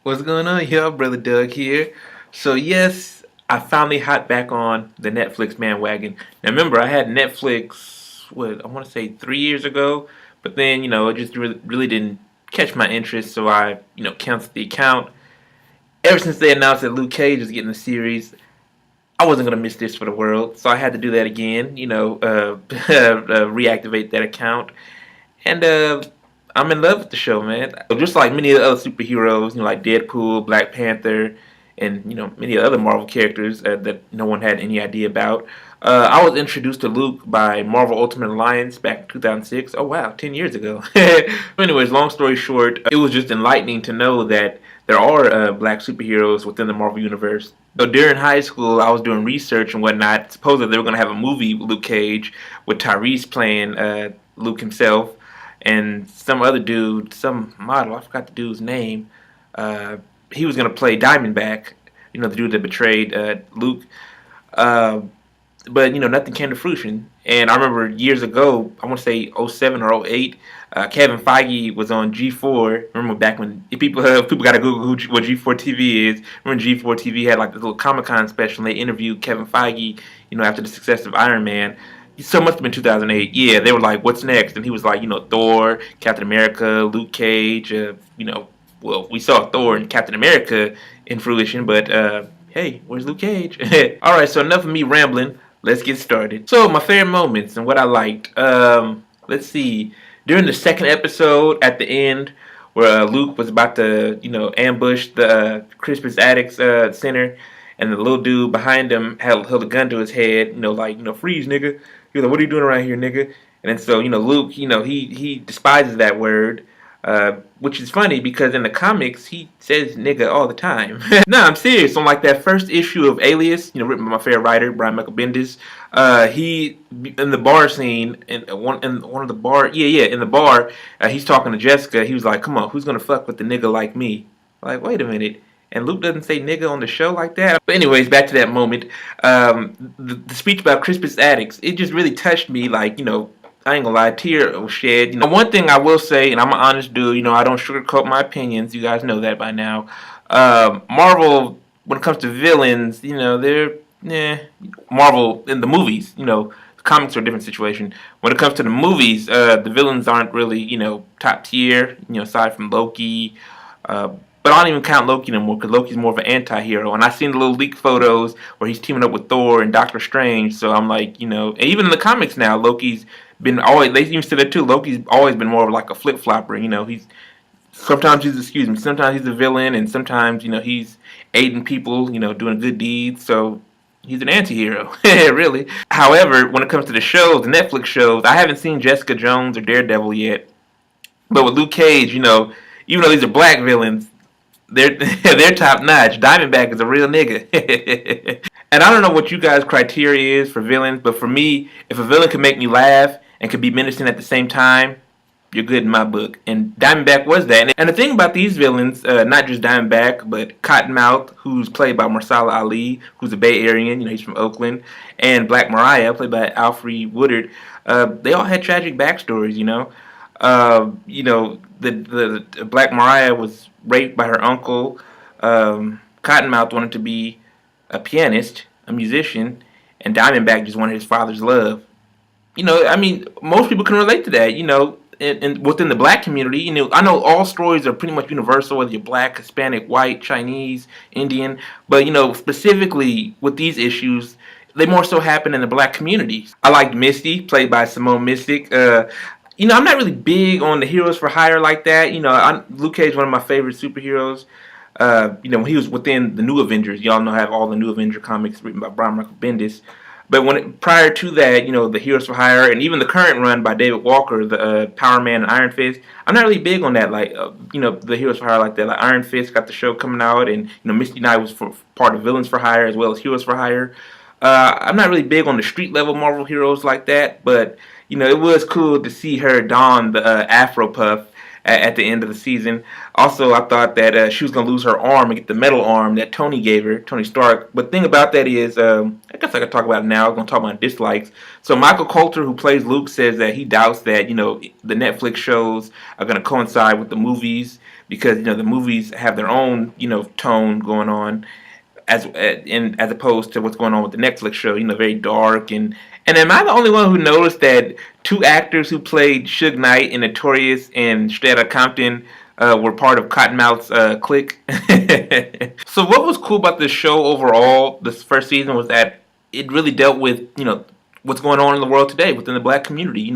What's going on, y'all? Brother Doug here. So yes, I finally hopped back on the Netflix bandwagon. Now remember, I had Netflix, what I want to say 3 years ago, but then it just really didn't catch my interest, so I canceled the account. Ever since they announced that Luke Cage is getting the series, I wasn't gonna miss this for the world, so I had to do that again. Reactivate that account. And I'm in love with the show, man. Just like many of the other superheroes, like Deadpool, Black Panther, and many other Marvel characters that no one had any idea about. I was introduced to Luke by Marvel Ultimate Alliance back in 2006. Oh wow, 10 years ago. Anyways, long story short, it was just enlightening to know that there are black superheroes within the Marvel universe. So during high school, I was doing research and whatnot. Supposedly they were going to have a movie with Luke Cage with Tyrese playing Luke himself and some other dude, some model, I forgot the dude's name. Uh, he was gonna play Diamondback, the dude that betrayed Luke. Uh, but nothing came to fruition. And I remember years ago, I want to say '07 or '08, Kevin Feige was on G4. Remember back when people got to Google what G4 TV is. Remember G4 TV had like this little Comic Con special, and they interviewed Kevin Feige, after the success of Iron Man. So it must have been 2008. Yeah, they were like, "What's next?" And he was like, Thor, Captain America, Luke Cage. Well, we saw Thor and Captain America in fruition, but hey, where's Luke Cage? All right, so enough of me rambling. Let's get started. So my favorite moments and what I liked. Let's see. During the second episode, at the end, where Luke was about to, ambush the Crispus Attucks center, and the little dude behind him held a gun to his head, freeze, nigga. He was like, "What are you doing around here, nigga?" And then so, Luke, he despises that word, which is funny because in the comics he says nigga all the time. No, I'm serious. On like that first issue of Alias, written by my favorite writer Brian Michael Bendis, he in the bar scene in one of the bar, in the bar, he's talking to Jessica. He was like, "Come on, who's gonna fuck with the nigga like me?" Like, wait a minute. And Luke doesn't say nigga on the show like that. But anyways, back to that moment. The speech about Crispus Attucks, it just really touched me. Like, I ain't gonna lie, a tear was shed. One thing I will say, and I'm an honest dude, I don't sugarcoat my opinions. You guys know that by now. Marvel, when it comes to villains, they're, Marvel in the movies, comics are a different situation. When it comes to the movies, the villains aren't really, top tier, aside from Loki. But I don't even count Loki no more because Loki's more of an anti-hero. And I've seen the little leaked photos where he's teaming up with Thor and Doctor Strange. So I'm like, and even in the comics now, Loki's been always, they even said that too, Loki's always been more of like a flip-flopper. Sometimes he's a villain and sometimes, he's aiding people, doing good deeds. So he's an anti-hero, really. However, when it comes to the shows, the Netflix shows, I haven't seen Jessica Jones or Daredevil yet. But with Luke Cage, even though these are black villains, they're they're top notch. Diamondback is a real nigga. And I don't know what you guys' criteria is for villains, but for me, if a villain can make me laugh and can be menacing at the same time, you're good in my book. And Diamondback was that. And the thing about these villains, not just Diamondback, but Cottonmouth, who's played by Marsala Ali, who's a Bay Arean, he's from Oakland, and Black Mariah, played by Alfre Woodard, they all had tragic backstories, the Black Mariah was raped by her uncle. Cottonmouth wanted to be a pianist, a musician, and Diamondback just wanted his father's love. I mean, most people can relate to that. And within the black community, I know all stories are pretty much universal, whether you're black, Hispanic, white, Chinese, Indian. But specifically with these issues, they more so happen in the black community. I liked Misty, played by Simone Mystic. I'm not really big on the heroes for hire like that. Luke Cage is one of my favorite superheroes. When he was within the New Avengers, y'all know I have all the New Avenger comics written by Brian Michael Bendis. But prior to that, the Heroes for Hire and even the current run by David Walker, the Power Man and Iron Fist, I'm not really big on that. Like, the Heroes for Hire like that. Like Iron Fist got the show coming out, and Misty Knight was for part of Villains for Hire as well as Heroes for Hire. I'm not really big on the street level Marvel heroes like that, but it was cool to see her don the Afro puff at the end of the season. Also, I thought that she was gonna lose her arm and get the metal arm that Tony gave her, Tony Stark. But the thing about that is, I guess I could talk about it now. I'm gonna talk about dislikes. So Michael Coulter, who plays Luke, says that he doubts that the Netflix shows are gonna coincide with the movies because the movies have their own tone going on as opposed to what's going on with the Netflix show. Very dark and am I the only one who noticed that two actors who played Suge Knight and Notorious and Straight Outta Compton were part of Cottonmouth's clique? So what was cool about this show overall, this first season, was that it really dealt with what's going on in the world today within the black community.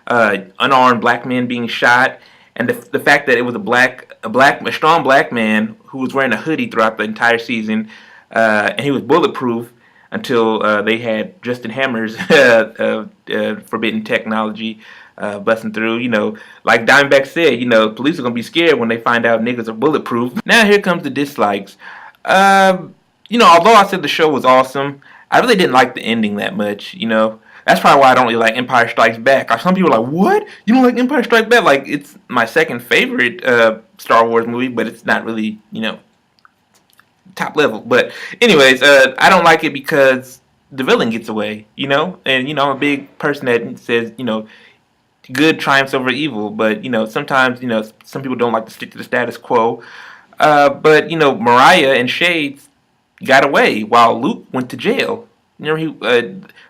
Unarmed black men being shot, and the fact that it was a strong black man who was wearing a hoodie throughout the entire season, and he was bulletproof until they had Justin Hammer's forbidden technology busting through. Like Dimeback said, police are gonna be scared when they find out niggas are bulletproof. Now here comes the dislikes. Although I said the show was awesome, I really didn't like the ending that much. That's probably why I don't really like Empire Strikes Back. Like, some people are like, what? You don't like Empire Strikes Back? Like, it's my second favorite Star Wars movie, but it's not really, top level. But anyways, I don't like it because the villain gets away, and I'm a big person that says, good triumphs over evil. But sometimes some people don't like to stick to the status quo. But Mariah and Shades got away while Luke went to jail.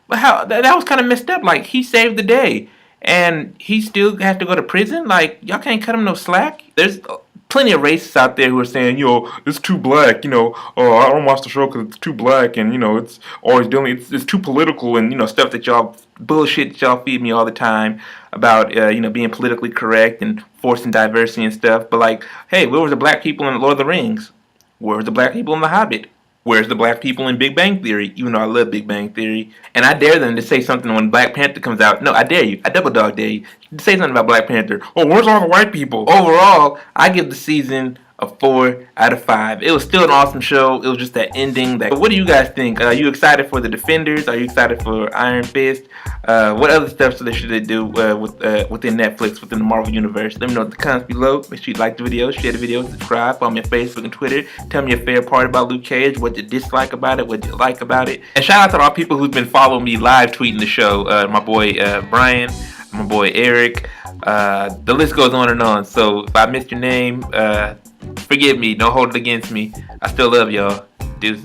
But how that was kind of messed up. Like, he saved the day, and he still has to go to prison. Like, y'all can't cut him no slack. There's plenty of racists out there who are saying, it's too black. Oh, I don't watch the show because it's too black, and it's always dealing. It's too political, and stuff that y'all bullshit that y'all feed me all the time about being politically correct and forcing diversity and stuff. But like, hey, where was the black people in Lord of the Rings? Where was the black people in The Hobbit? Where's the black people in Big Bang Theory? Even though I love Big Bang Theory. And I dare them to say something when Black Panther comes out. No, I dare you. I double dog dare you. To say something about Black Panther. Oh, where's all the white people? Overall, I give the season a 4 out of 5. It was still an awesome show. It was just that ending. But what do you guys think? Are you excited for The Defenders? Are you excited for Iron Fist? What other stuff should they do within Netflix, within the Marvel Universe? Let me know in the comments below. Make sure you like the video, share the video, subscribe, follow me on Facebook and Twitter. Tell me your favorite part about Luke Cage, what you dislike about it, what you like about it. And shout out to all people who've been following me live tweeting the show. My boy Brian, my boy Eric. The list goes on and on. So if I missed your name, forgive me. Don't hold it against me. I still love y'all. Deuces.